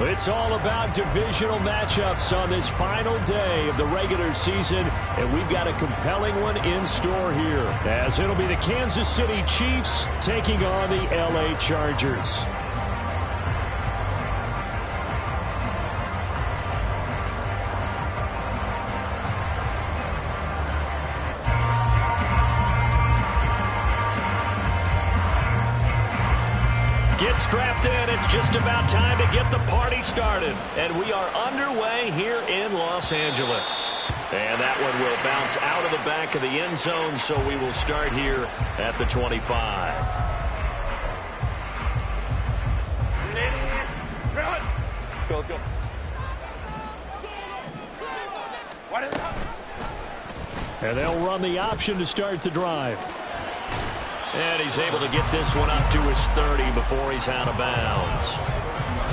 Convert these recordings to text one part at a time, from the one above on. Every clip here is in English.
It's all about divisional matchups on this final day of the regular season, and we've got a compelling one in store here, as it'll be the Kansas City Chiefs taking on the LA Chargers. Get strapped in. It's just about time to get the party started. And we are underway here in Los Angeles. And that one will bounce out of the back of the end zone, so we will start here at the 25. Go, go. And they'll run the option to start the drive. And he's able to get this one up to his 30 before he's out of bounds.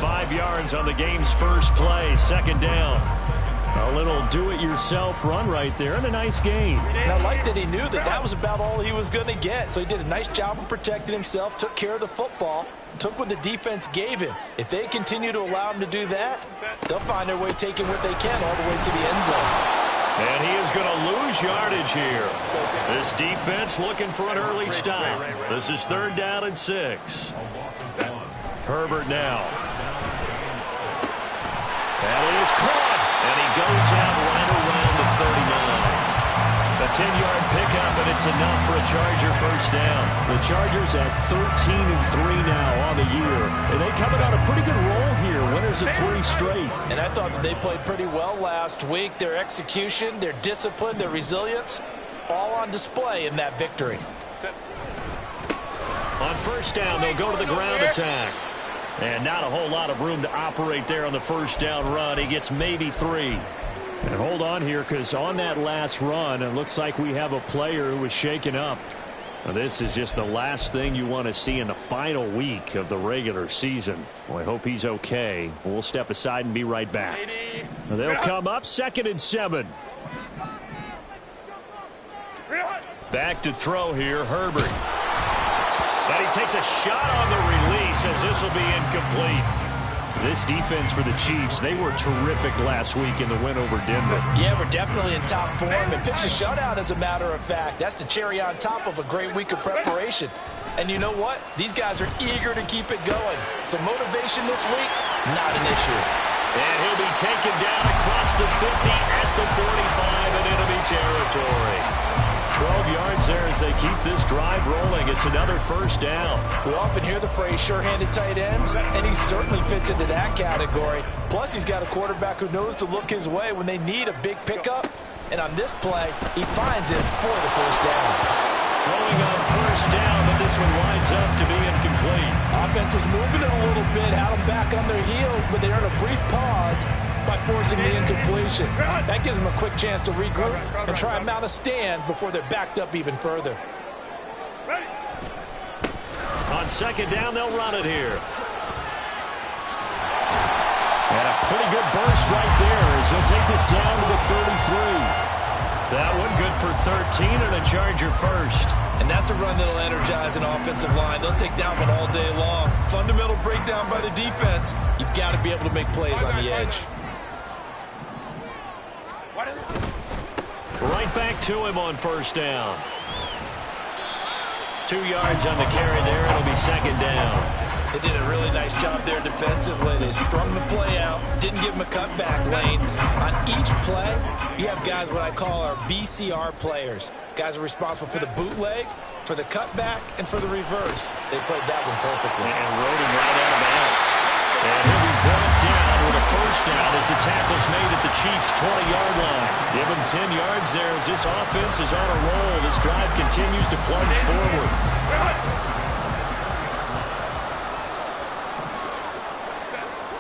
5 yards on the game's first play, second down. A little do-it-yourself run right there, and a nice gain. And I like that he knew that was about all he was going to get. So he did a nice job of protecting himself, took care of the football, took what the defense gave him. If they continue to allow him to do that, they'll find their way taking what they can all the way to the end zone. And he is going to lose yardage here. This defense looking for an early stop. This is 3rd down and 6. Herbert now. And it is caught. And he goes out right around the 39. A 10-yard pickup, and it's enough for a Charger first down. The Chargers at 13-3 now on the year. And they coming on a pretty good roll here. Winners of 3 straight. And I thought that they played pretty well last week. Their execution, their discipline, their resilience, all on display in that victory. On first down, they'll go to the ground attack. And not a whole lot of room to operate there on the first down run. He gets maybe 3. And hold on here, because on that last run, it looks like we have a player who was shaken up. Now, this is just the last thing you want to see in the final week of the regular season. Well, I hope he's okay. We'll step aside and be right back. Now, they'll come up 2nd and 7. Back to throw here, Herbert. And he takes a shot on the release, as this will be incomplete. This defense for the Chiefs, they were terrific last week in the win over Denver. Yeah, we're definitely in top form. And pitched a shutout, as a matter of fact. That's the cherry on top of a great week of preparation. And you know what? These guys are eager to keep it going. So motivation this week, not an issue. And he'll be taken down across the 50 at the 45 in enemy territory. 12 yards there as they keep this drive rolling. It's another first down. We often hear the phrase sure-handed tight ends, and he certainly fits into that category. Plus, he's got a quarterback who knows to look his way when they need a big pickup. And on this play, he finds it for the first down. Throwing on first down, but this one winds up to be incomplete. Offense was moving it a little bit, had them back on their heels, but they earned a brief pause by forcing the incompletion. That gives them a quick chance to regroup and try and mount a stand before they're backed up even further. On second down, they'll run it here. And a pretty good burst right there as he'll take this down to the 33. That one good for 13 and a Charger first. And that's a run that'll energize an offensive line. They'll take that one all day long. Fundamental breakdown by the defense. You've got to be able to make plays on the edge. Right back to him on first down. 2 yards on the carry there. It'll be second down. They did a really nice job there defensively. They strung the play out, didn't give them a cutback lane. On each play, you have guys what I call our BCR players. Guys are responsible for the bootleg, for the cutback, and for the reverse. They played that one perfectly. And rode him right out of bounds. And he'll be brought down with a first down as the tackle's made at the Chiefs' 20-yard line. Give him 10 yards there as this offense is on a roll. This drive continues to plunge forward.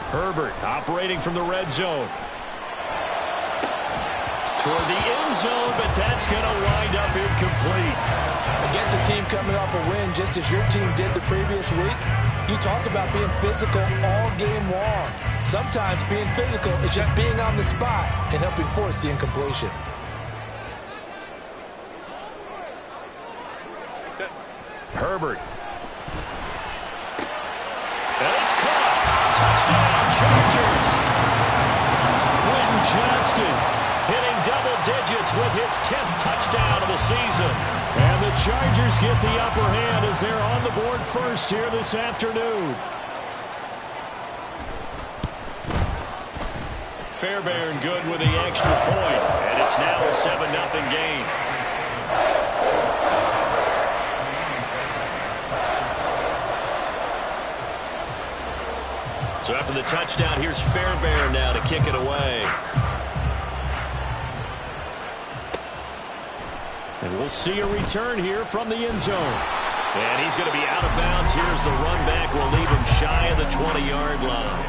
Herbert operating from the red zone. Toward the end zone, but that's going to wind up incomplete. Against a team coming off a win, just as your team did the previous week, you talk about being physical all game long. Sometimes being physical is just being on the spot and helping force the incompletion. Herbert. And it's caught. Touchdown, Chargers. season. And the Chargers get the upper hand as they're on the board first here this afternoon. Fairbairn good with the extra point, and it's now a 7-0 game. So after the touchdown, here's Fairbairn now to kick it away. And we'll see a return here from the end zone. And he's going to be out of bounds. Here's the run back. We'll leave him shy of the 20-yard line.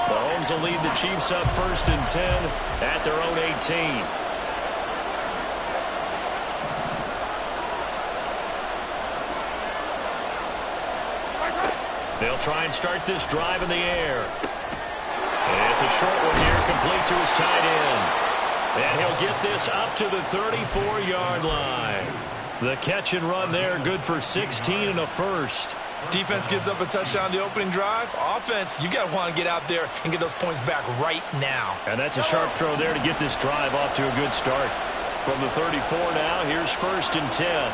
Mahomes will lead the Chiefs up 1st and 10 at their own 18. They'll try and start this drive in the air. And it's a short one here, complete to his tight end. And he'll get this up to the 34-yard line. The catch and run there, good for 16 and a first. Defense gives up a touchdown on the opening drive. Offense, you got to want to get out there and get those points back right now. And that's a sharp throw there to get this drive off to a good start. From the 34 now, here's 1st and 10.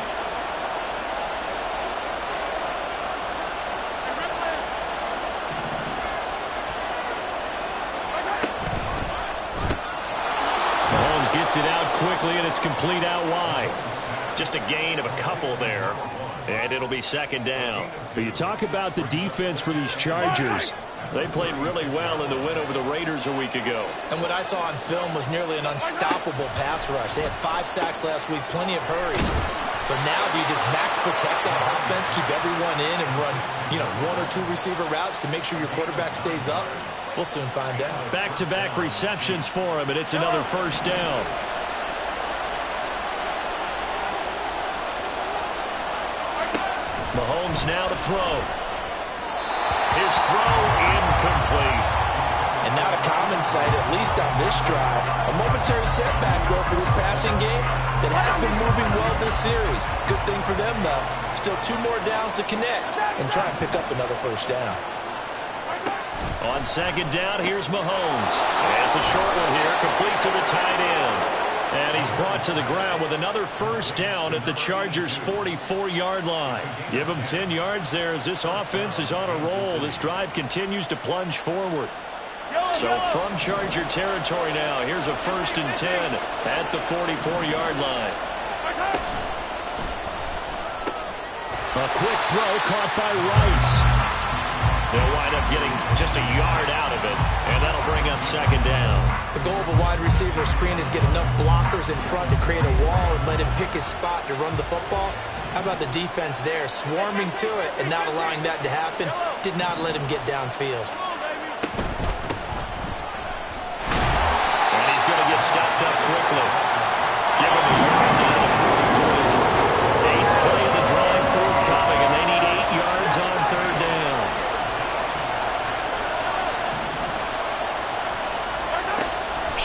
It out quickly, and it's complete out wide. Just a gain of a couple there, and it'll be 2nd down. So you talk about the defense for these Chargers. They played really well in the win over the Raiders a week ago. And what I saw on film was nearly an unstoppable pass rush. They had 5 sacks last week, plenty of hurries. So now do you just max protect on offense, keep everyone in, and run, 1 or 2 receiver routes to make sure your quarterback stays up? We'll soon find out. Back-to-back receptions for him, and it's another 1st down. Mahomes now to throw. His throw incomplete. And not a common sight, at least on this drive. A momentary setback, though, for this passing game that has been moving well this series. Good thing for them, though. Still 2 more downs to connect and try and pick up another 1st down. On 2nd down, here's Mahomes. And it's a short one here, complete to the tight end. And he's brought to the ground with another 1st down at the Chargers' 44-yard line. Give him 10 yards there as this offense is on a roll. This drive continues to plunge forward. So from Charger territory now, here's a 1st and 10 at the 44-yard line. A quick throw caught by Rice. They'll wind up getting just a yard out of it, and that'll bring up 2nd down. The goal of a wide receiver screen is get enough blockers in front to create a wall and let him pick his spot to run the football. How about the defense there, swarming to it and not allowing that to happen? Did not let him get downfield. And he's going to get stopped up quickly. Give him a yard down to 43. 8th play of the drive forthcoming, and they need 8 yards on 3rd down.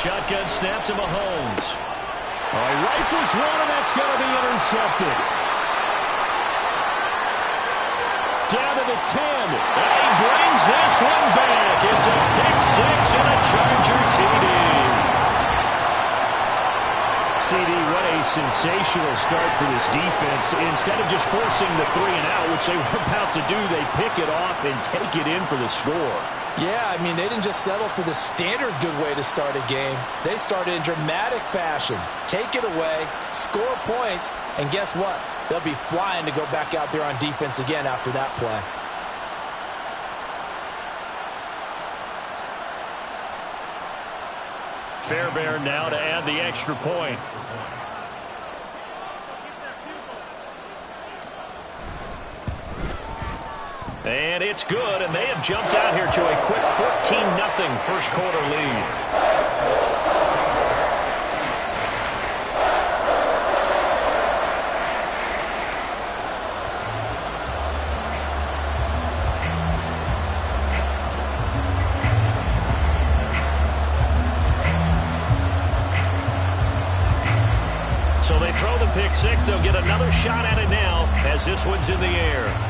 Shotgun snap to Mahomes. He rifles one, and that's going to be intercepted. Down to the 10. And he brings this one back. It's a pick-6 and a Charger TD. CD, what a sensational start for this defense. Instead of just forcing the 3-and-out, which they were about to do, they pick it off and take it in for the score. Yeah, I mean, they didn't just settle for the standard good way to start a game. They started in dramatic fashion. Take it away, score points, and guess what? They'll be flying to go back out there on defense again after that play. Fairbairn now to add the extra point. And it's good, and they have jumped out here to a quick 14-0 first quarter lead. So they throw the pick-6. They'll get another shot at it now as this one's in the air.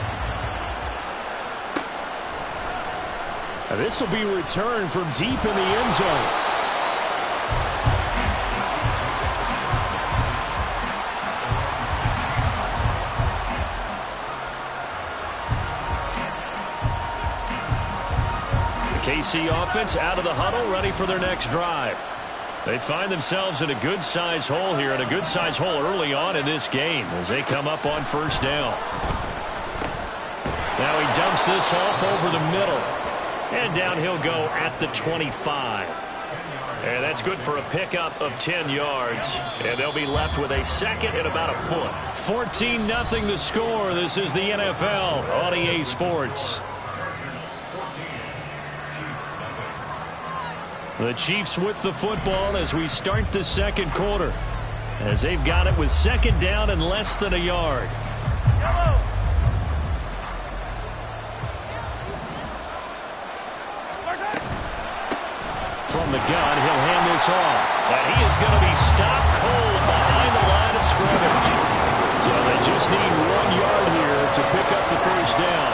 This will be returned from deep in the end zone. The KC offense out of the huddle, ready for their next drive. They find themselves in a good-sized hole here, and a good-sized hole early on in this game as they come up on first down. Now he dumps this off over the middle. And down he'll go at the 25. And that's good for a pickup of 10 yards. And they'll be left with a second and about a foot. 14-0 the score. This is the NFL on EA Sports. The Chiefs with the football as we start the second quarter, as they've got it with second down and less than a yard. From the gun, he'll hand this off. And he is going to be stopped cold behind the line of scrimmage. So they just need 1 yard here to pick up the first down.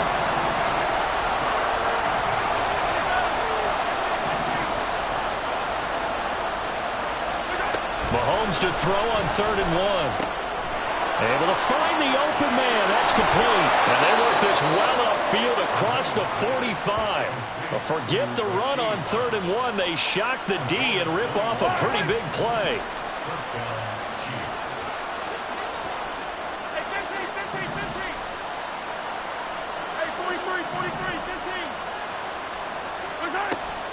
Mahomes to throw on 3rd and 1. Able to find the open man. That's complete. And they work this well upfield across the 45. But forget the run on 3rd and 1. They shock the D and rip off a pretty big play.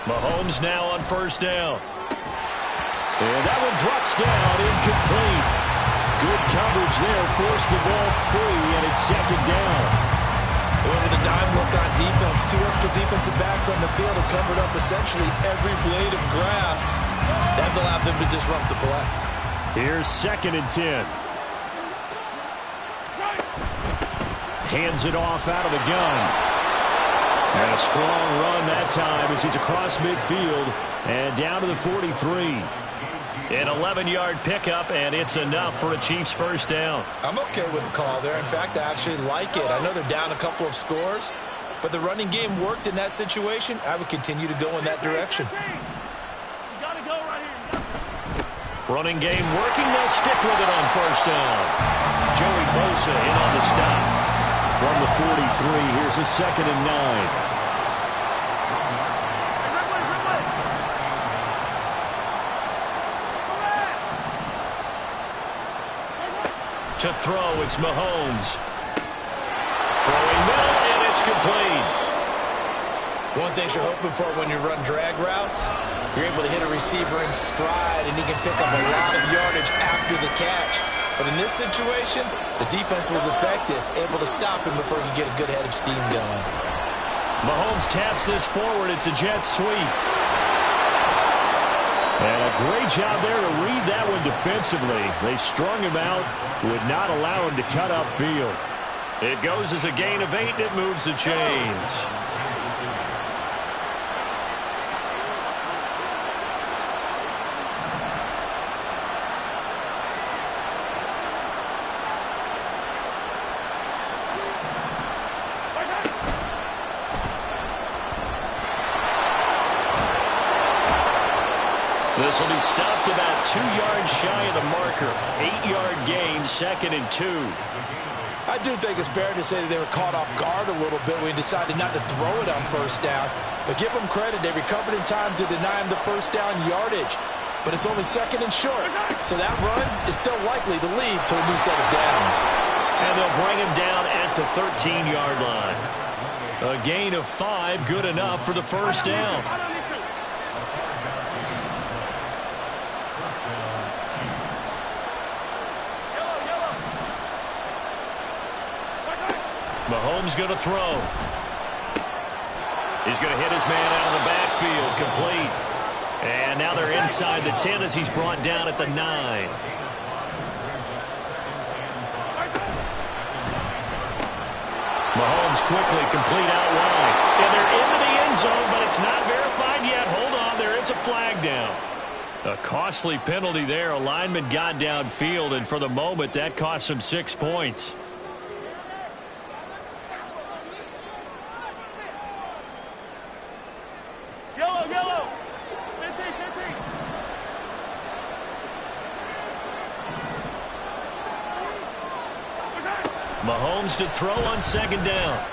Mahomes now on first down. And that one drops down, incomplete. Good coverage there, forced the ball free, and it's second down. With a dime look on defense, 2 extra defensive backs on the field have covered up essentially every blade of grass. That allowed them to disrupt the play. Here's 2nd and 10. Hands it off out of the gun. And a strong run that time as he's across midfield and down to the 43. An 11-yard pickup, and it's enough for a Chiefs first down. I'm okay with the call there. In fact, I actually like it. I know they're down a couple of scores, but the running game worked in that situation. I would continue to go in that direction. Running game working. They'll stick with it on first down. Joey Bosa in on the stop. From the 43, here's a 2nd and 9. To throw, it's Mahomes. Throwing middle, and it's complete. One thing you're hoping for when you run drag routes, you're able to hit a receiver in stride, and he can pick up a lot of yardage after the catch. But in this situation, the defense was effective, able to stop him before he could get a good head of steam going. Mahomes taps this forward. It's a jet sweep. And a great job there to read that one defensively. They strung him out, would not allow him to cut upfield. It goes as a gain of 8, and it moves the chains. This will be stopped about 2 yards shy of the marker. 8-yard gain, 2nd and 2. I do think it's fair to say that they were caught off guard a little bit when he decided not to throw it on first down. But give them credit, they recovered in time to deny him the first down yardage. But it's only 2nd and short, so that run is still likely to lead to a new set of downs. And they'll bring him down at the 13-yard line. A gain of 5, good enough for the first down. Mahomes going to throw. He's going to hit his man out of the backfield, complete. And now they're inside the 10 as he's brought down at the 9. Mahomes quickly complete out wide. And they're into the end zone, but it's not verified yet. Hold on, there is a flag down. A costly penalty there. A lineman got downfield, and for the moment, that cost him 6 points. Mahomes to throw on second down.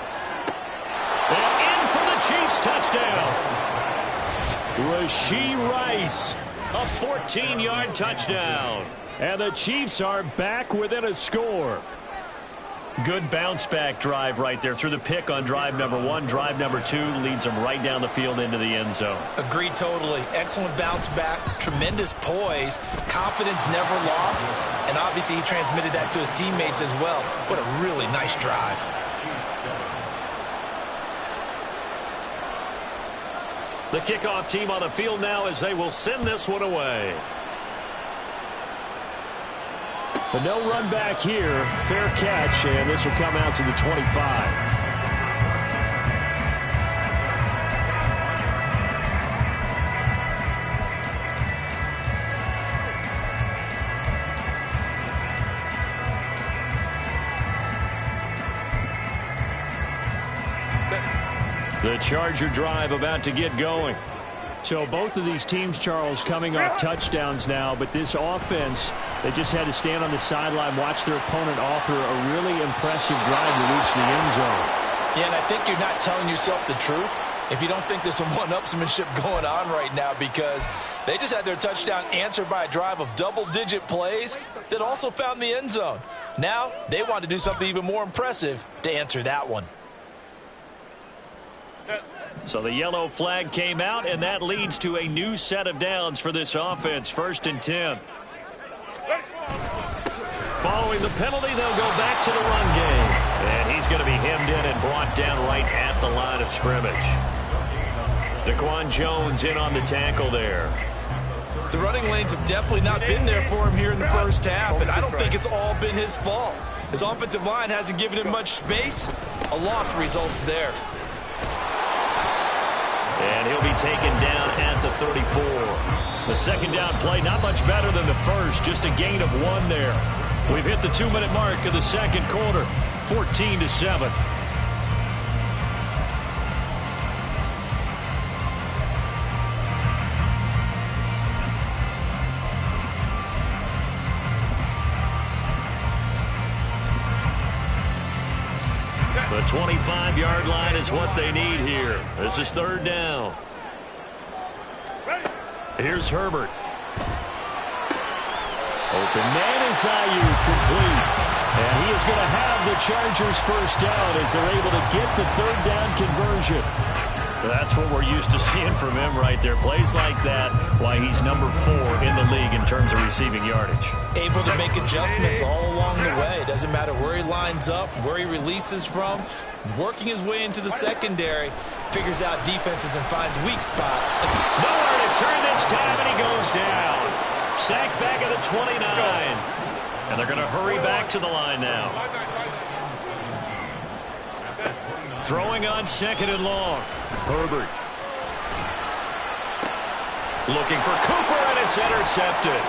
And in for the Chiefs touchdown. Rashee Rice, a 14-yard touchdown. And the Chiefs are back within a score. Good bounce-back drive right there through the pick on drive number 1. Drive number 2 leads them right down the field into the end zone. Agree totally. Excellent bounce back, tremendous poise, confidence never lost, and obviously he transmitted that to his teammates as well. What a really nice drive. The kickoff team on the field now as they will send this one away. But no run back here. Fair catch, and this will come out to the 25. The Charger drive about to get going. So both of these teams, Charles, coming off touchdowns now, but this offense, they just had to stand on the sideline, watch their opponent author a really impressive drive to reach the end zone. Yeah, and I think you're not telling yourself the truth if you don't think there's some one-upsmanship going on right now, because they just had their touchdown answered by a drive of double-digit plays that also found the end zone. Now they want to do something even more impressive to answer that one. So the yellow flag came out, and that leads to a new set of downs for this offense. 1st and 10. Following the penalty, they'll go back to the run game. And he's going to be hemmed in and brought down right at the line of scrimmage. Daquan Jones in on the tackle there. The running lanes have definitely not been there for him here in the first half, and I don't think it's all been his fault. His offensive line hasn't given him much space. A loss results there. And he'll be taken down at the 34. The second down play, not much better than the first, just a gain of 1 there. We've hit the 2-minute mark of the second quarter, 14-7. The 25-yard line is what they need here. This is 3rd down. Here's Herbert. Open man is Ayuk, complete. And he is going to have the Chargers first down as they're able to get the 3rd down conversion. That's what we're used to seeing from him right there. Plays like that, why he's number 4 in the league in terms of receiving yardage. Able to make adjustments all along the way. It doesn't matter where he lines up, where he releases from. Working his way into the secondary, figures out defenses and finds weak spots. Nowhere to turn this time, and he goes down. Sacked back at the 29. And they're going to hurry back to the line now. Throwing on 2nd and long. Herbert. Looking for Cooper, and it's intercepted.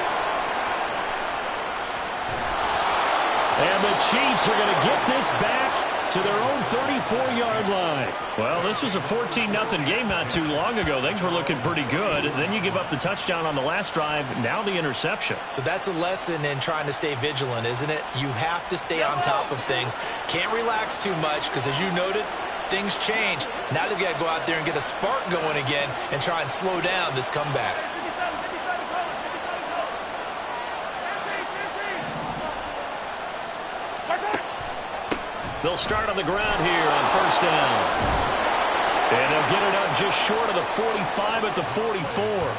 And the Chiefs are going to get this back to their own 34-yard line. Well, this was a 14-0 game not too long ago. Things were looking pretty good. Then you give up the touchdown on the last drive. Now the interception. So that's a lesson in trying to stay vigilant, isn't it? You have to stay on top of things. Can't relax too much because, as you noted, things change. Now they've got to go out there and get a spark going again and try and slow down this comeback. They'll start on the ground here on 1st down. And they'll get it up just short of the 45 at the 44.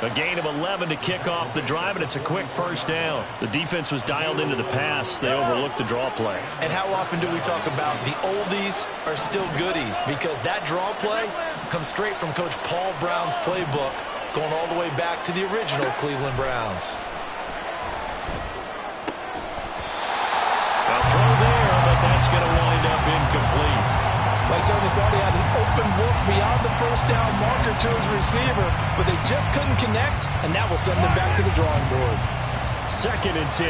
A gain of 11 to kick off the drive, and it's a quick 1st down. The defense was dialed into the pass. They overlooked the draw play. And how often do we talk about the oldies are still goodies? Because that draw play comes straight from Coach Paul Brown's playbook, going all the way back to the original Cleveland Browns. A throw there, but that's going to wind up incomplete. They certainly thought he had an open look beyond the 1st down marker to his receiver, but they just couldn't connect, and that will send them back to the drawing board. 2nd and 10.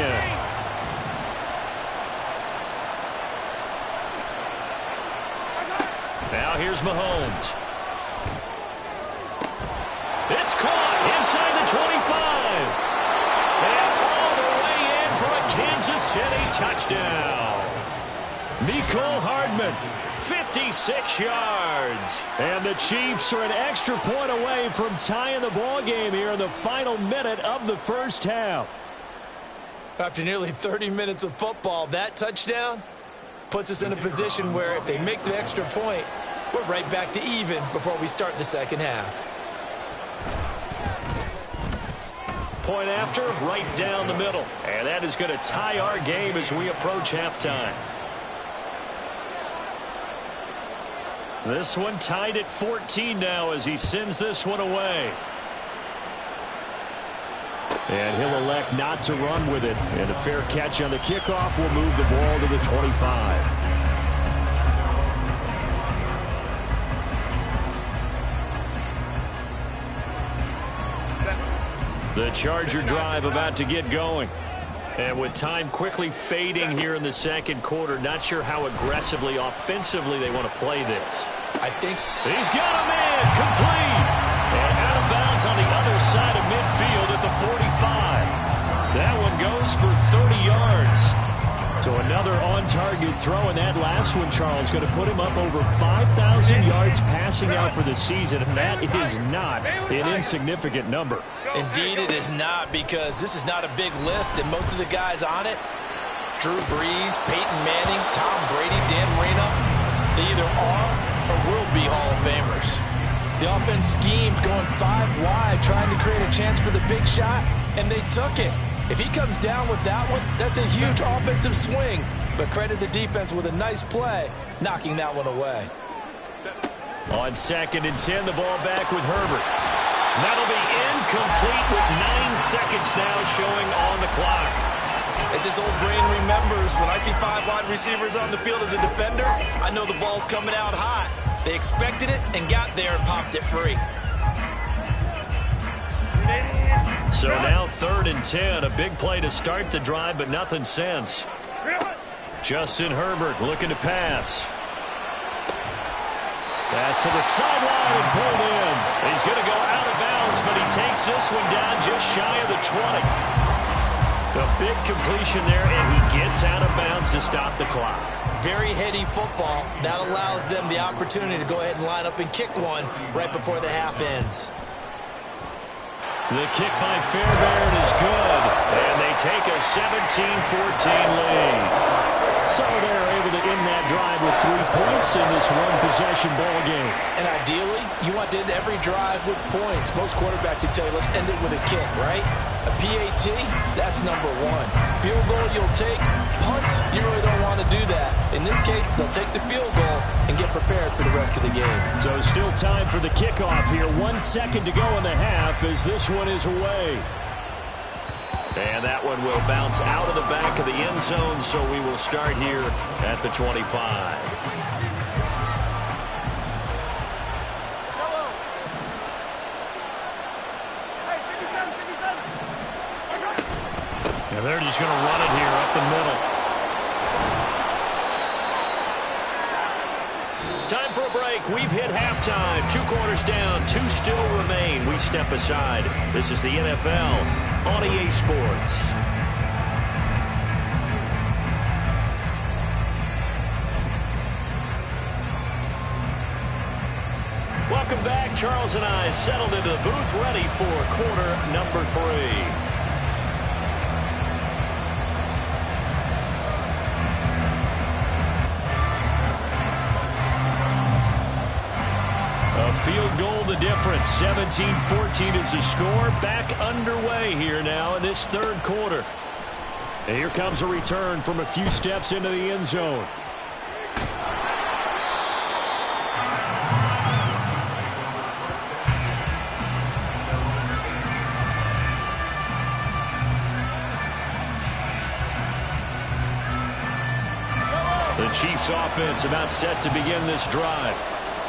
Now here's Mahomes. It's caught inside the 25. And all the way in for a Kansas City touchdown. Mecole Hardman, 56 yards. And the Chiefs are an extra point away from tying the ball game here in the final minute of the first half. After nearly 30 minutes of football, that touchdown puts us in a position where if they make the extra point, we're right back to even before we start the second half. Point after, right down the middle. And that is going to tie our game as we approach halftime. This one tied at 14 now as he sends this one away. And he'll elect not to run with it. And a fair catch on the kickoff will move the ball to the 25. The Charger drive about to get going. And with time quickly fading here in the second quarter, not sure how aggressively, offensively they want to play this. I think he's got a man complete. And out of bounds on the other side of midfield at the 45. That one goes for 30 yards. So another on-target throw, and that last one, Charles, going to put him up over 5,000 yards passing out for the season, and that is not an insignificant number. Indeed it is not, because this is not a big list, and most of the guys on it, Drew Brees, Peyton Manning, Tom Brady, Dan Marino, they either are or will be Hall of Famers. The offense schemed going 5 wide, trying to create a chance for the big shot, and they took it. If he comes down with that one, that's a huge offensive swing. But credit the defense with a nice play, knocking that one away. On 2nd and 10, the ball back with Herbert. That'll be incomplete with 9 seconds now showing on the clock. As this old brain remembers, when I see 5 wide receivers on the field as a defender, I know the ball's coming out hot. They expected it and got there and popped it free. So now 3rd and 10, a big play to start the drive, but nothing since. Justin Herbert looking to pass. Pass to the sideline and pulled in. He's going to go out of bounds, but he takes this one down just shy of the 20. A big completion there, and he gets out of bounds to stop the clock. Very heady football. That allows them the opportunity to go ahead and line up and kick one right before the half ends. The kick by Fairbairn is good, and they take a 17-14 lead. So they're able to end that drive with 3 points in this one-possession ball game. And ideally, you want to end every drive with points. Most quarterbacks would tell you, let's end it with a kick, right? A PAT, that's number 1. Field goal, you'll take. Punts, you really don't want to do that. In this case, they'll take the field goal and get prepared for the rest of the game. So still time for the kickoff here. 1 second to go in the half as this one is away. And that one will bounce out of the back of the end zone, so we will start here at the 25. And they're just going to run it here up the middle. Time for a break. We've hit halftime. 2 quarters down. 2 still remain. We step aside. This is the NFL on EA Sports. Welcome back. Charles and I settled into the booth, ready for quarter number 3. Field goal the difference. 17-14 is the score. Back underway here now in this 3rd quarter. And here comes a return from a few steps into the end zone. The Chiefs offense about set to begin this drive.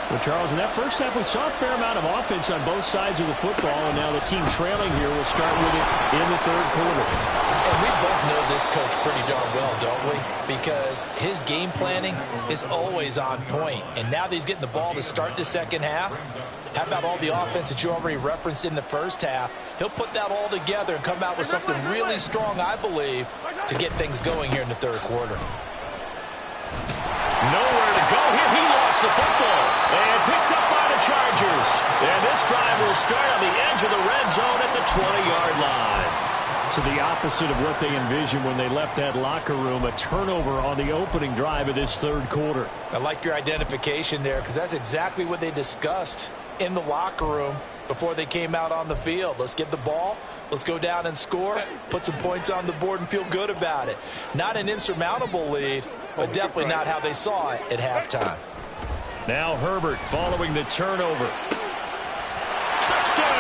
Well, Charles, in that first half, we saw a fair amount of offense on both sides of the football, and now the team trailing here will start with it in the 3rd quarter. And we both know this coach pretty darn well, don't we? Because his game planning is always on point. And now that he's getting the ball to start the second half, how about all the offense that you already referenced in the first half? He'll put that all together and come out with something really strong, I believe, to get things going here in the 3rd quarter. start on the edge of the red zone at the 20-yard line. So the opposite of what they envisioned when they left that locker room, a turnover on the opening drive of this third quarter. I like your identification there because that's exactly what they discussed in the locker room before they came out on the field. Let's get the ball. Let's go down and score, put some points on the board and feel good about it. Not an insurmountable lead, but definitely not how they saw it at halftime. Now Herbert following the turnover. Touchdown!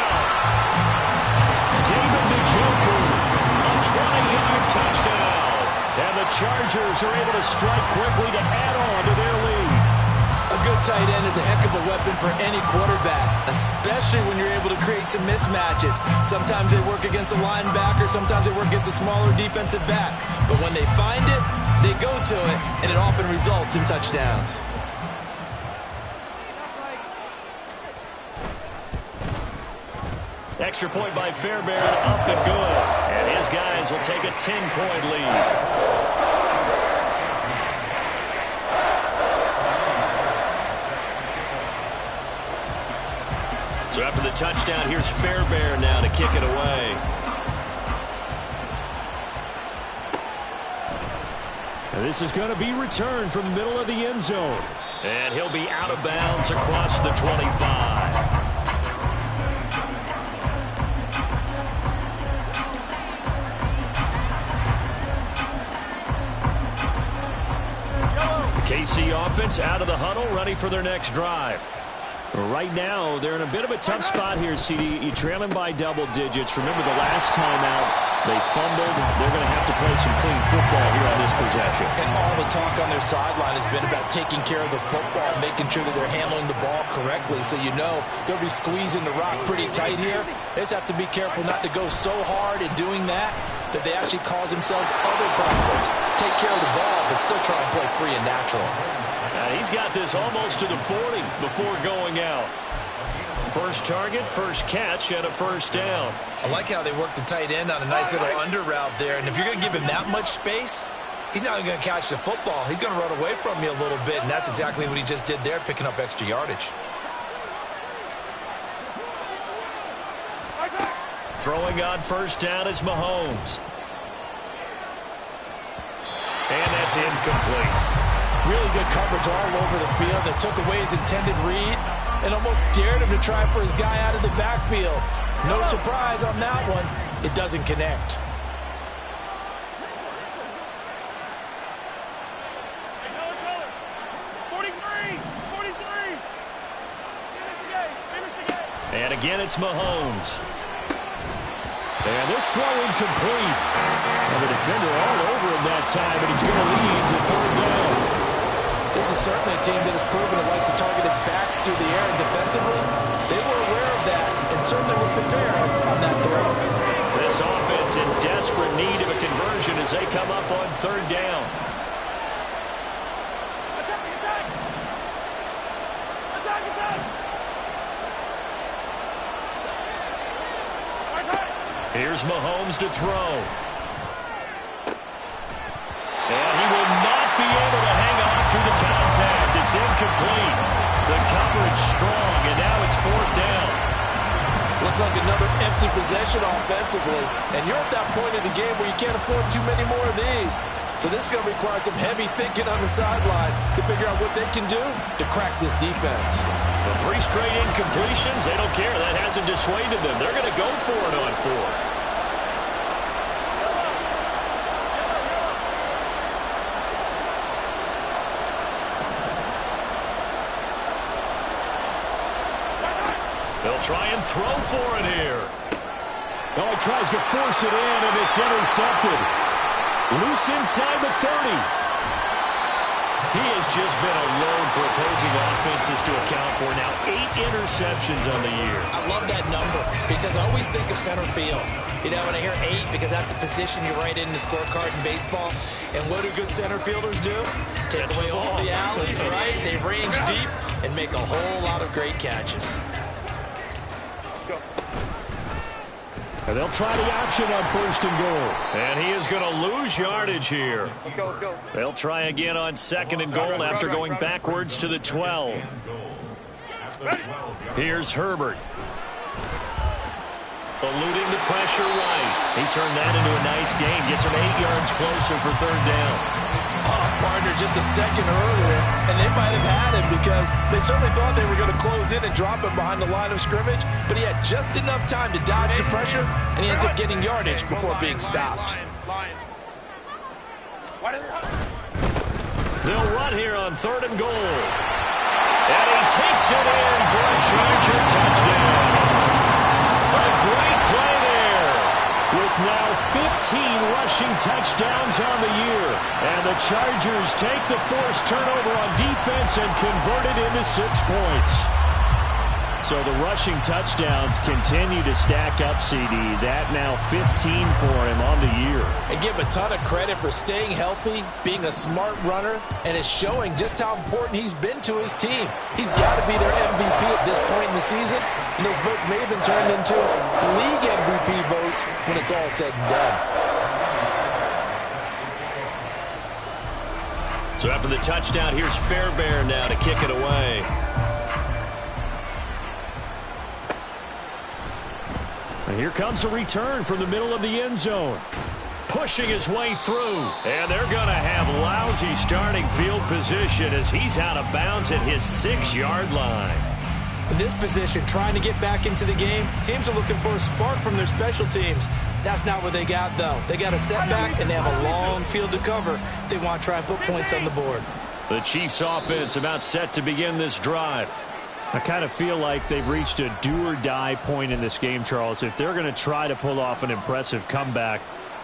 David Njoku, a 20-yard touchdown. And the Chargers are able to strike quickly to add on to their lead. A good tight end is a heck of a weapon for any quarterback, especially when you're able to create some mismatches. Sometimes they work against a linebacker, sometimes they work against a smaller defensive back. But when they find it, they go to it, and it often results in touchdowns. Extra point by Fairbairn, up and good. And his guys will take a 10-point lead. So after the touchdown, here's Fairbairn now to kick it away. And this is going to be returned from the middle of the end zone. And he'll be out of bounds across the 25. KC offense out of the huddle, ready for their next drive. Right now, they're in a bit of a tough spot here, CD. You trail them by double digits. Remember the last time out, they fumbled. They're going to have to play some clean football here on this possession. And all the talk on their sideline has been about taking care of the football, making sure that they're handling the ball correctly. So you know they'll be squeezing the rock pretty tight here. They just have to be careful not to go so hard in doing that they actually cause themselves other problems. Take care of the ball, but still try and play free and natural. He's got this almost to the 40 before going out. First target, first catch, and a first down. I like how they work the tight end on a nice little under route there. And if you're going to give him that much space, he's not going to catch the football. He's going to run away from you a little bit, and that's exactly what he just did there, picking up extra yardage. Throwing on first down is Mahomes. And that's incomplete. Really good coverage all over the field. They took away his intended read and almost dared him to try for his guy out of the backfield. No surprise on that one. It doesn't connect. And again, it's Mahomes. And this throw incomplete. And the defender all over him that time, but he's going to lead to third down. This is certainly a team that has proven it likes to target its backs through the air, and defensively, they were aware of that and certainly were prepared on that throw. This offense in desperate need of a conversion as they come up on third down. Here's Mahomes to throw. And he will not be able to hang on through the contact. It's incomplete. The coverage strong, and now it's fourth down. Looks like another empty possession offensively. And you're at that point in the game where you can't afford too many more of these. So this is going to require some heavy thinking on the sideline to figure out what they can do to crack this defense. The 3 straight incompletions, they don't care. That hasn't dissuaded them. They're going to go for it on 4th. They'll try and throw for it here. Oh, he tries to force it in, and it's intercepted. Loose inside the 30. He has just been alone for opposing offenses to account for. Now 8 interceptions on the year. I love that number because I always think of center field. You know, when I hear 8, because that's the position you write in the scorecard in baseball. And what do good center fielders do? Take away all the alleys, right? They range deep and make a whole lot of great catches. And they'll try the option on 1st and goal. And he is going to lose yardage here. Let's go, let's go. They'll try again on 2nd and goal after going backwards to the 12. Here's Herbert. Eluding the pressure right. He turned that into a nice gain. Gets him 8 yards closer for third down. Partner just a second earlier, and they might have had him because they certainly thought they were going to close in and drop him behind the line of scrimmage, but he had just enough time to dodge the pressure, and he ends up getting yardage before being stopped. They'll run here on 3rd and goal. And he takes it in for a Charger touchdown. A great play there. With now 15 rushing touchdowns on the year. And the Chargers take the forced turnover on defense and convert it into 6 points. So the rushing touchdowns continue to stack up, CD. That now 15 for him on the year. And give him a ton of credit for staying healthy, being a smart runner, and it's showing just how important he's been to his team. He's got to be their MVP at this point in the season, and those votes may have been turned into league MVP votes when it's all said and done. So after the touchdown, here's Fairbairn now to kick it away. And here comes a return from the middle of the end zone. Pushing his way through. And they're going to have lousy starting field position as he's out of bounds at his 6-yard line. In this position, trying to get back into the game, teams are looking for a spark from their special teams. That's not what they got, though. They got a setback, and they have a long field to cover if they want to try and put points on the board. The Chiefs offense about set to begin this drive. I kind of feel like they've reached a do-or-die point in this game, Charles. If they're going to try to pull off an impressive comeback,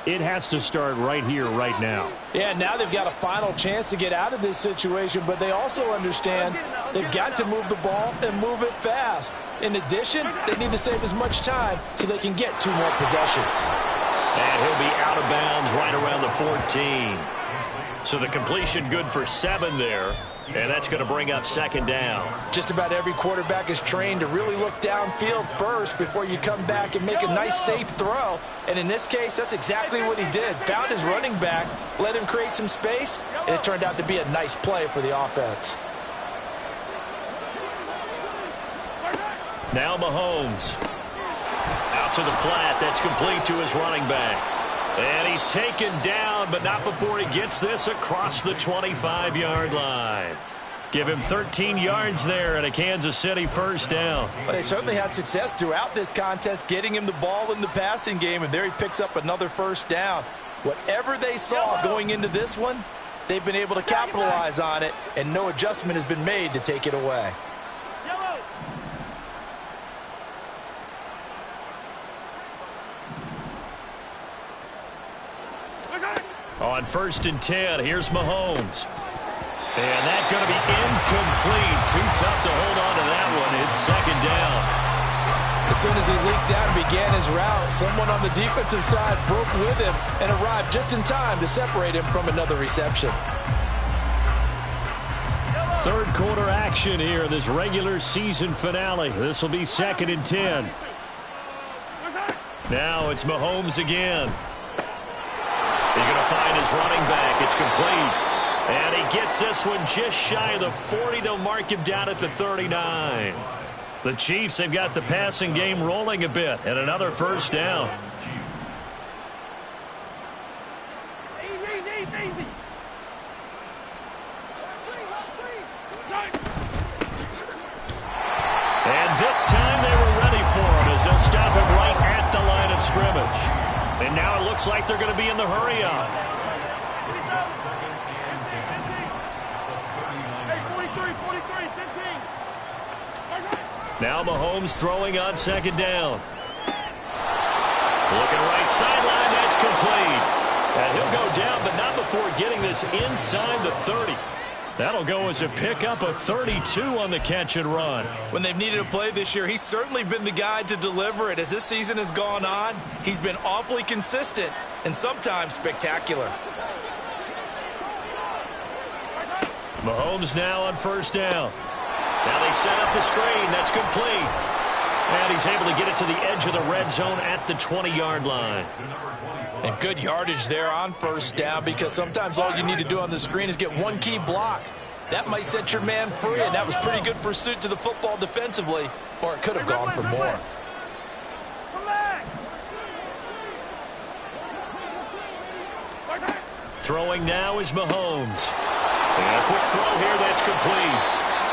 it has to start right here, right now. Yeah, now they've got a final chance to get out of this situation, but they also understand they've got to move the ball and move it fast. In addition, they need to save as much time so they can get 2 more possessions. And he'll be out of bounds right around the 14. So the completion good for 7 there. And that's going to bring up 2nd down. Just about every quarterback is trained to really look downfield first before you come back and make a nice, safe throw. And in this case, that's exactly what he did. Found his running back, let him create some space, and it turned out to be a nice play for the offense. Now Mahomes. Out to the flat. That's complete to his running back. And he's taken down, but not before he gets this across the 25-yard line. Give him 13 yards there and a Kansas City first down. Well, they certainly had success throughout this contest, getting him the ball in the passing game, and there he picks up another first down. Whatever they saw going into this one, they've been able to capitalize on it, and no adjustment has been made to take it away. On 1st and 10, here's Mahomes. And that's going to be incomplete. Too tough to hold on to that one. It's 2nd down. As soon as he leaked out and began his route, someone on the defensive side broke with him and arrived just in time to separate him from another reception. 3rd quarter action here in this regular season finale. This will be 2nd and 10. Now it's Mahomes again. He's going to find his running back. It's complete. And he gets this one just shy of the 40. They'll mark him down at the 39. The Chiefs have got the passing game rolling a bit. And another first down. And this time they were ready for him as they'll stop him right at the line of scrimmage. And now it looks like they're going to be in the hurry-up. Now Mahomes throwing on 2nd down. Looking right sideline, that's complete. And he'll go down, but not before getting this inside the 30. That'll go as a pickup of 32 on the catch and run. When they've needed a play this year, he's certainly been the guy to deliver it. As this season has gone on, he's been awfully consistent and sometimes spectacular. Mahomes now on 1st down. Now they set up the screen. That's complete. And he's able to get it to the edge of the red zone at the 20-yard line. And good yardage there on 1st down, because sometimes all you need to do on the screen is get one key block. That might set your man free, and that was pretty good pursuit to the football defensively, or it could have gone for more. Throwing now is Mahomes. And a quick throw here, that's complete.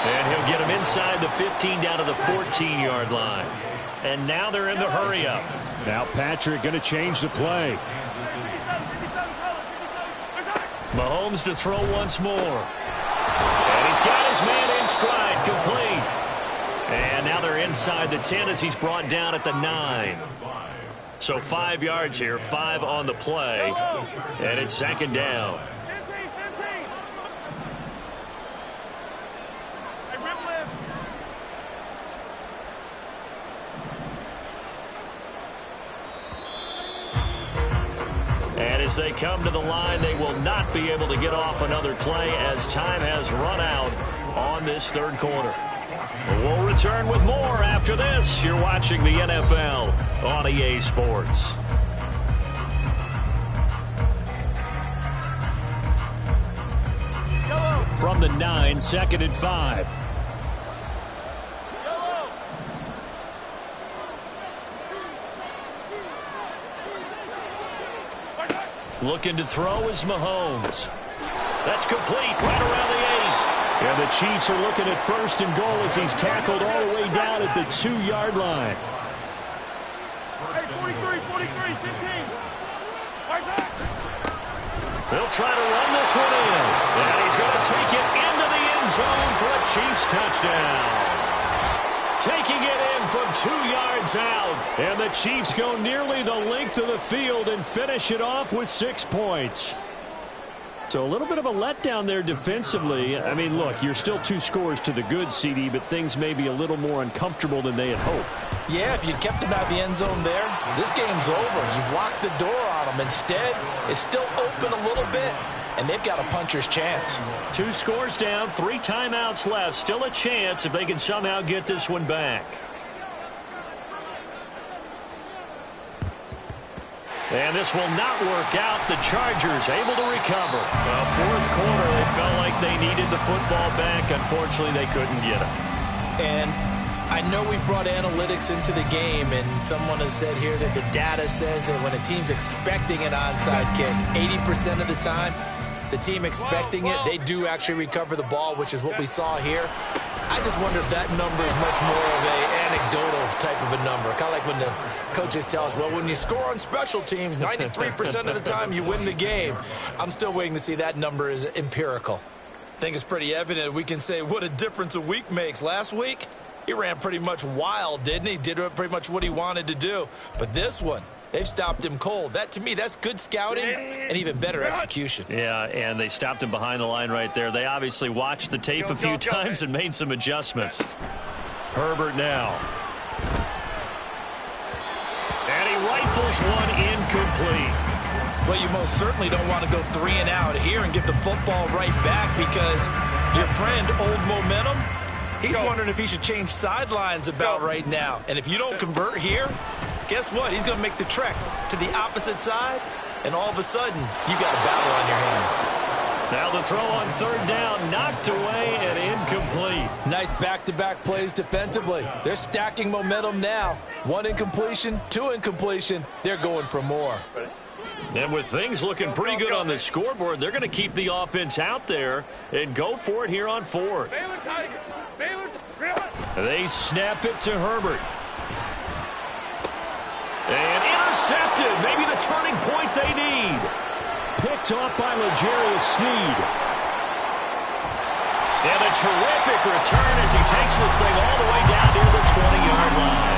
And he'll get him inside the 15 down to the 14-yard line. And now they're in the hurry-up. Now Patrick going to change the play. Mahomes to throw once more. And he's got his man in stride, complete. And now they're inside the 10 as he's brought down at the 9. So 5 yards here, 5 on the play. And it's second down. And as they come to the line, they will not be able to get off another play as time has run out on this third quarter. We'll return with more after this. You're watching the NFL on EA Sports. From the 9, 2nd and 5. Looking to throw is Mahomes. That's complete right around the 8. And the Chiefs are looking at 1st and goal as he's tackled all the way down at the 2-yard line. Hey, 43, 16. They'll try to run this one in. And he's going to take it into the end zone for a Chiefs touchdown. Taking it in from 2 yards out. And the Chiefs go nearly the length of the field and finish it off with 6 points. So a little bit of a letdown there defensively. I mean, look, you're still 2 scores to the good, CD, but things may be a little more uncomfortable than they had hoped. Yeah, if you'd kept him out of the end zone there, this game's over. You've locked the door on him. Instead, it's still open a little bit, and they've got a puncher's chance. 2 scores down, 3 timeouts left. Still a chance if they can somehow get this one back. And this will not work out. The Chargers able to recover. Well, 4th quarter, they felt like they needed the football back. Unfortunately, they couldn't get it. And I know we brought analytics into the game, and someone has said here that the data says that when a team's expecting an onside kick, 80% of the time, the team expecting it, they do actually recover the ball, which is what we saw here. I just wonder if that number is much more of an anecdotal type of a number. Kind of like when the coaches tell us, well, when you score on special teams, 93% of the time you win the game. I'm still waiting to see that number is empirical. I think it's pretty evident. We can say what a difference a week makes. Last week, he ran pretty much wild, didn't he? Did pretty much what he wanted to do. But this one, they've stopped him cold. That, to me, that's good scouting and even better execution. Yeah, and they stopped him behind the line right there. They obviously watched the tape a few times and made some adjustments. Herbert now. And he rifles one incomplete. Well, you most certainly don't want to go 3 and out here and get the football right back because your friend, Old Momentum, he's wondering if he should change sidelines about right now. And if you don't convert here, guess what? He's going to make the trek to the opposite side, and all of a sudden, you got a battle on your hands. Now the throw on 3rd down, knocked away and incomplete. Nice back-to-back plays defensively. They're stacking momentum now. 1 incompletion, 2 incompletion. They're going for more. And with things looking pretty good on the scoreboard, they're going to keep the offense out there and go for it here on 4th. They snap it to Herbert. And intercepted. Maybe the turning point they need. Picked off by L'Jarius Sneed. And a terrific return as he takes this thing all the way down near the 20-yard line.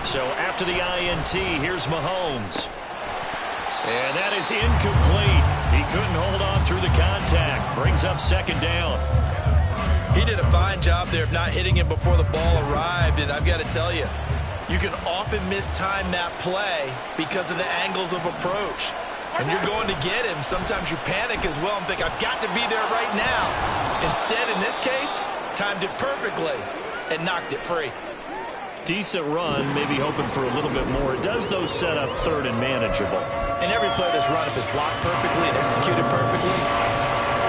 So after the INT, here's Mahomes. And that is incomplete. He couldn't hold on through the contact. Brings up 2nd down. He did a fine job there of not hitting him before the ball arrived, and I've got to tell you, you can often mistime that play because of the angles of approach. And you're going to get him. Sometimes you panic as well and think, I've got to be there right now. Instead, in this case, timed it perfectly and knocked it free. Decent run, maybe hoping for a little bit more. It does, though, set up third and manageable. And every play of this run, if it's blocked perfectly and executed perfectly,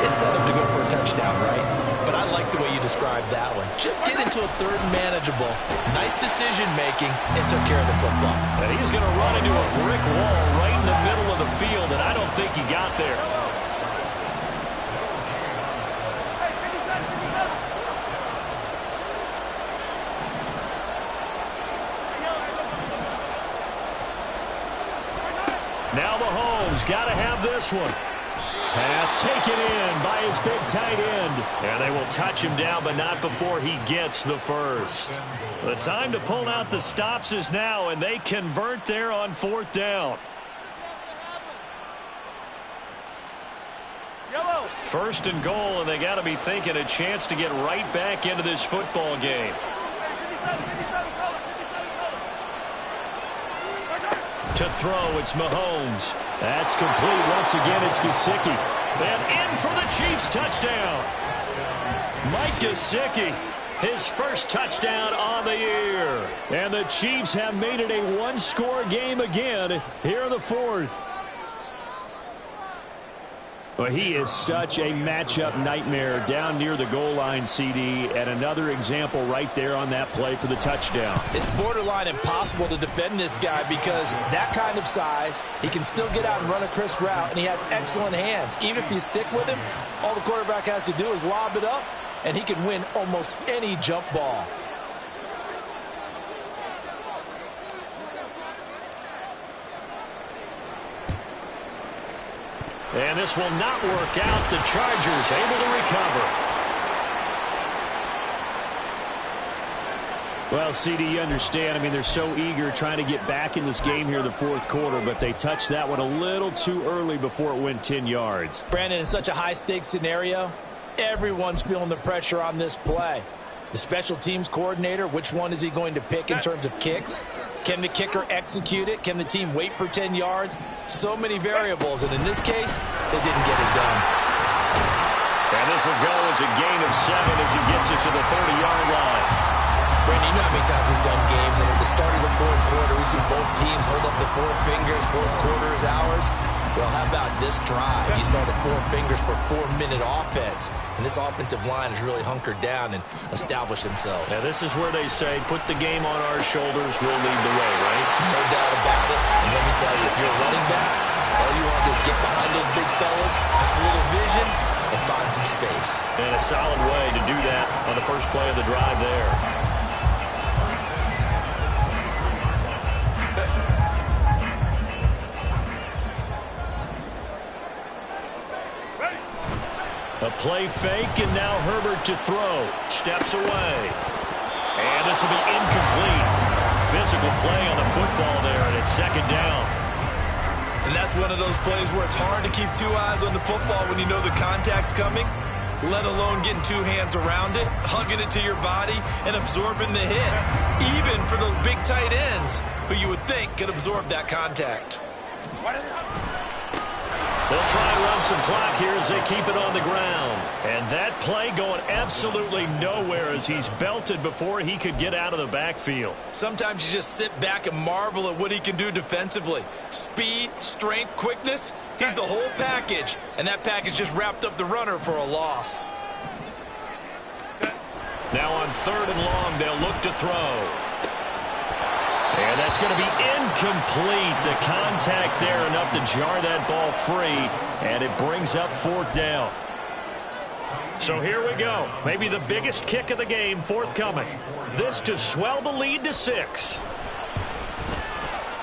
it's set up to go for a touchdown, right? But I like the way you described that one. Just get into a third and manageable, nice decision-making, and took care of the football. And he's going to run into a brick wall right in the middle of the field, and I don't think he got there. Now Mahomes got to have this one. Pass taken in by his big tight end. And they will touch him down, but not before he gets the first. The time to pull out the stops is now, and they convert there on 4th down. Yellow. 1st and goal, and they got to be thinking a chance to get right back into this football game. To throw, it's Mahomes. That's complete. Once again, it's Gesicki. And in for the Chiefs touchdown. Mike Gesicki, his first touchdown on the year. And the Chiefs have made it a one-score game again here in the 4th. Well, he is such a matchup nightmare down near the goal line, CD, and another example right there on that play for the touchdown. It's borderline impossible to defend this guy because that kind of size, he can still get out and run a crisp route, and he has excellent hands. Even if you stick with him, all the quarterback has to do is lob it up, and he can win almost any jump ball. And this will not work out. The Chargers able to recover. Well, CD, you understand. I mean, they're so eager trying to get back in this game here in the 4th quarter, but they touched that one a little too early before it went 10 yards. Brandon, in such a high-stakes scenario, everyone's feeling the pressure on this play. The special teams coordinator, which one is he going to pick in terms of kicks? Can the kicker execute it? Can the team wait for 10 yards? So many variables, and in this case, they didn't get it done. And this will go as a gain of 7 as he gets it to the 30-yard line. Brandon, you know how many times we've done games, and at the start of the 4th quarter, we see both teams hold up the 4 fingers, 4th quarter is ours. Well, how about this drive? You saw the 4 fingers for 4-minute offense, and this offensive line has really hunkered down and established themselves. Now, this is where they say, put the game on our shoulders, we'll lead the way, right? No doubt about it. And let me tell you, if you're a running back, all you want to do is get behind those big fellas, have a little vision, and find some space. And a solid way to do that on the first play of the drive there. A play fake, and now Herbert to throw. Steps away. And this will be incomplete. Physical play on the football there, and it's 2nd down. And that's one of those plays where it's hard to keep 2 eyes on the football when you know the contact's coming, let alone getting 2 hands around it, hugging it to your body, and absorbing the hit. Even for those big tight ends who you would think could absorb that contact. They'll try and run some clock here as they keep it on the ground. And that play going absolutely nowhere as he's belted before he could get out of the backfield. Sometimes you just sit back and marvel at what he can do defensively. Speed, strength, quickness, he's the whole package. And that package just wrapped up the runner for a loss. Now on 3rd and long, they'll look to throw. And that's going to be incomplete. The contact there enough to jar that ball free, and it brings up 4th down. So here we go. Maybe the biggest kick of the game forthcoming. This to swell the lead to 6.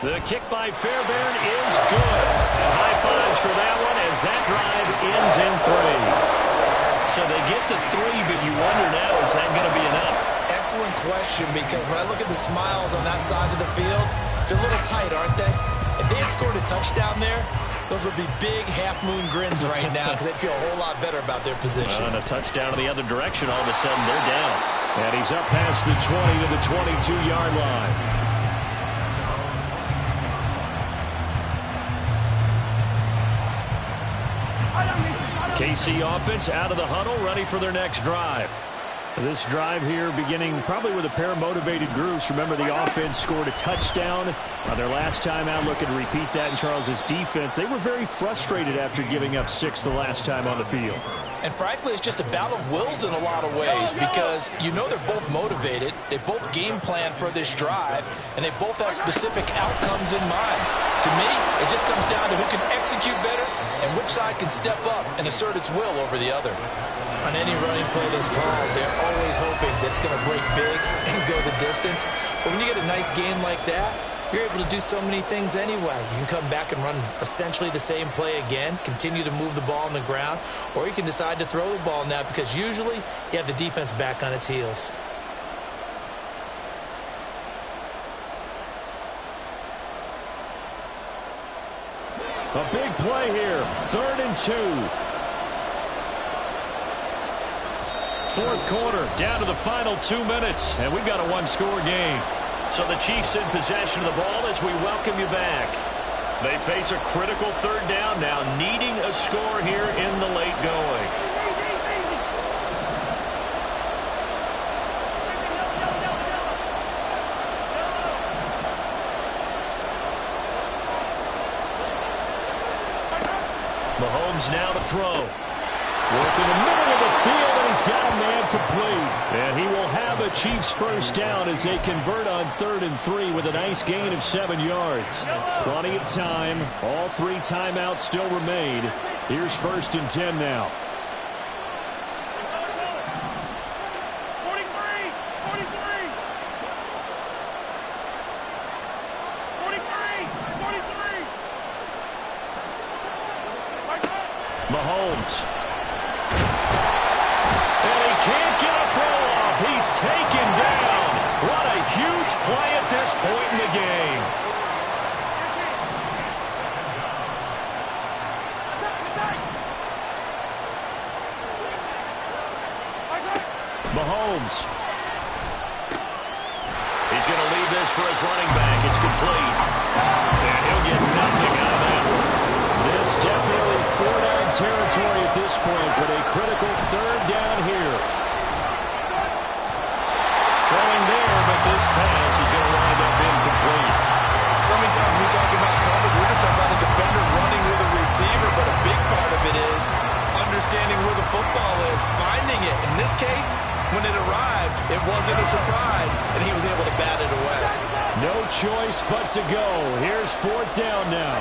The kick by Fairbairn is good. And high fives for that one as that drive ends in 3. So they get the 3, but you wonder now, is that going to be enough? Excellent question, because when I look at the smiles on that side of the field, they're a little tight, aren't they? If they had scored a touchdown there, those would be big half-moon grins right now because they'd feel a whole lot better about their position. And a touchdown in the other direction, all of a sudden they're down. And he's up past the 20 to the 22-yard line. KC offense out of the huddle, ready for their next drive. This drive here beginning probably with a pair of motivated groups. Remember, the offense scored a touchdown on their last time out. Looking to repeat that in Charles's defense. They were very frustrated after giving up 6 the last time on the field. And frankly, it's just a battle of wills in a lot of ways because you know they're both motivated. They both game plan for this drive, and they both have specific outcomes in mind. To me, it just comes down to who can execute better and which side can step up and assert its will over the other. On any running play that's called, they're always hoping that it's going to break big and go the distance. But when you get a nice game like that, you're able to do so many things anyway. You can come back and run essentially the same play again, continue to move the ball on the ground, or you can decide to throw the ball now because usually you have the defense back on its heels. A big play here, 3rd and 2. Fourth quarter, down to the final 2 minutes, and we've got a one-score game. So the Chiefs in possession of the ball as we welcome you back. They face a critical 3rd down now, needing a score here in the late going. Mahomes now to throw. Working the middle of the field, and he's got a man complete. And he will have a Chiefs first down as they convert on 3rd and 3 with a nice gain of 7 yards. Plenty of time. All 3 timeouts still remain. Here's 1st and 10 now. 43. Mahomes. Taken down. What a huge play at this point in the game. Mahomes. He's going to leave this for his running back. It's complete. And he'll get nothing out of that. This definitely 4-down territory at this point, but a critical 3rd down here. Throwing there, but this pass is going to wind up incomplete. So many times when we talk about coverage, we're just talking about a defender running with a receiver, but a big part of it is understanding where the football is, finding it. In this case, when it arrived, it wasn't a surprise, and he was able to bat it away. No choice but to go. Here's 4th down now.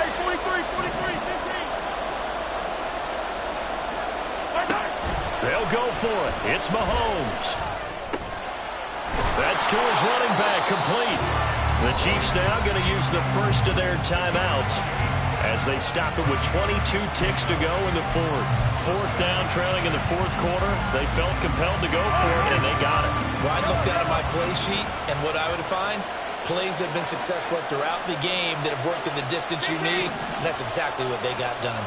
Hey, 43, 15. They'll go for it. It's Mahomes. That's to his running back, complete. The Chiefs now going to use the first of their timeouts as they stop it with 22 ticks to go in the 4th. 4th down, trailing in the 4th quarter. They felt compelled to go for it, and they got it. Well, I looked down at my play sheet, and what I would find, plays have been successful throughout the game that have worked in the distance you need, and that's exactly what they got done.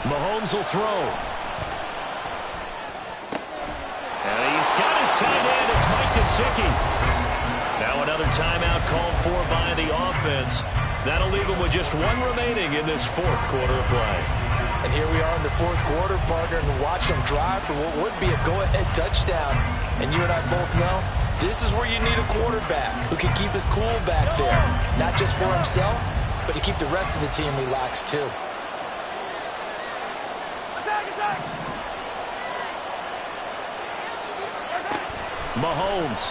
Mahomes will throw. And he's got his tight end. It's Mike Gesicki. Now another timeout called for by the offense. That'll leave him with just 1 remaining in this 4th quarter of play. And here we are in the 4th quarter, partner, and watch them drive for what would be a go-ahead touchdown. And you and I both know this is where you need a quarterback who can keep his cool back there. Not just for himself, but to keep the rest of the team relaxed too. Mahomes.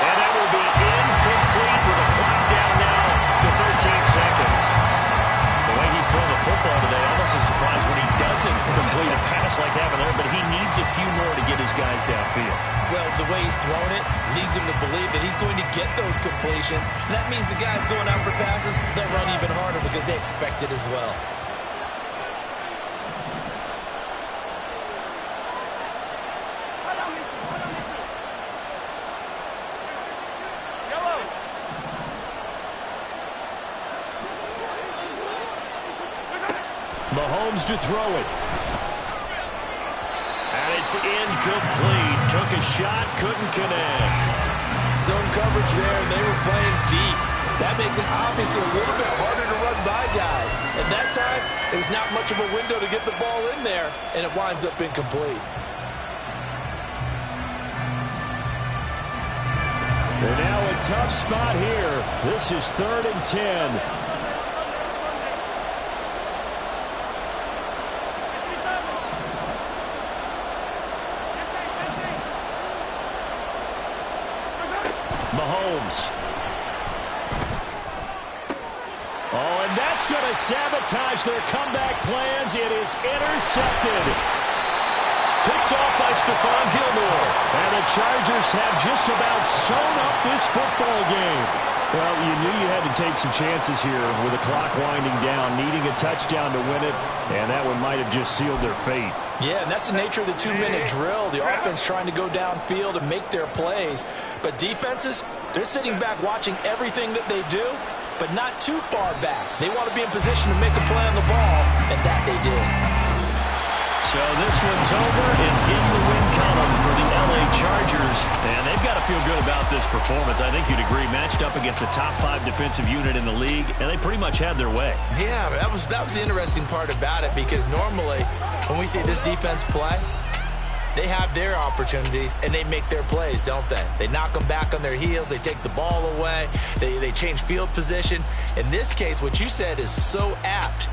And that will be incomplete with a clock down now to 13 seconds. The way he's throwing the football today, almost a surprise when he doesn't complete a pass like that there, but he needs a few more to get his guys downfield. Well, the way he's thrown it leads him to believe that he's going to get those completions. And that means the guys going out for passes, they'll run even harder because they expect it as well. Mahomes to throw it. And it's incomplete. Took a shot, couldn't connect. zone coverage there, and they were playing deep. That makes it obviously a little bit harder to run by guys. And that time, there's not much of a window to get the ball in there, and it winds up incomplete. They're now a tough spot here. This is 3rd and 10. Mahomes. Oh, and that's going to sabotage their comeback plans. It is intercepted. Picked off by Stephon Gilmore. And the Chargers have just about sewn up this football game. Well, you knew you had to take some chances here with the clock winding down, needing a touchdown to win it, and that one might have just sealed their fate. Yeah, and that's the nature of the 2-minute drill. The offense trying to go downfield and make their plays. But defenses, they're sitting back watching everything that they do, but not too far back. They want to be in position to make a play on the ball, and that they did. So this one's over. It's in the win column for the LA Chargers. And they've got to feel good about this performance. I think you'd agree, matched up against a top 5 defensive unit in the league, and they pretty much had their way. Yeah, that was the interesting part about it, because normally when we see this defense play, they have their opportunities and they make their plays, don't they? They knock them back on their heels. They take the ball away. They change field position. In this case, what you said is so apt.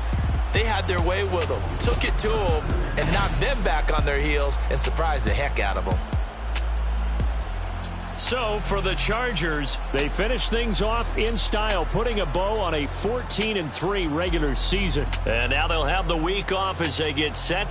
They had their way with them, took it to them, and knocked them back on their heels and surprised the heck out of them. So for the Chargers, they finish things off in style, putting a bow on a 14-3 regular season. And now they'll have the week off as they get set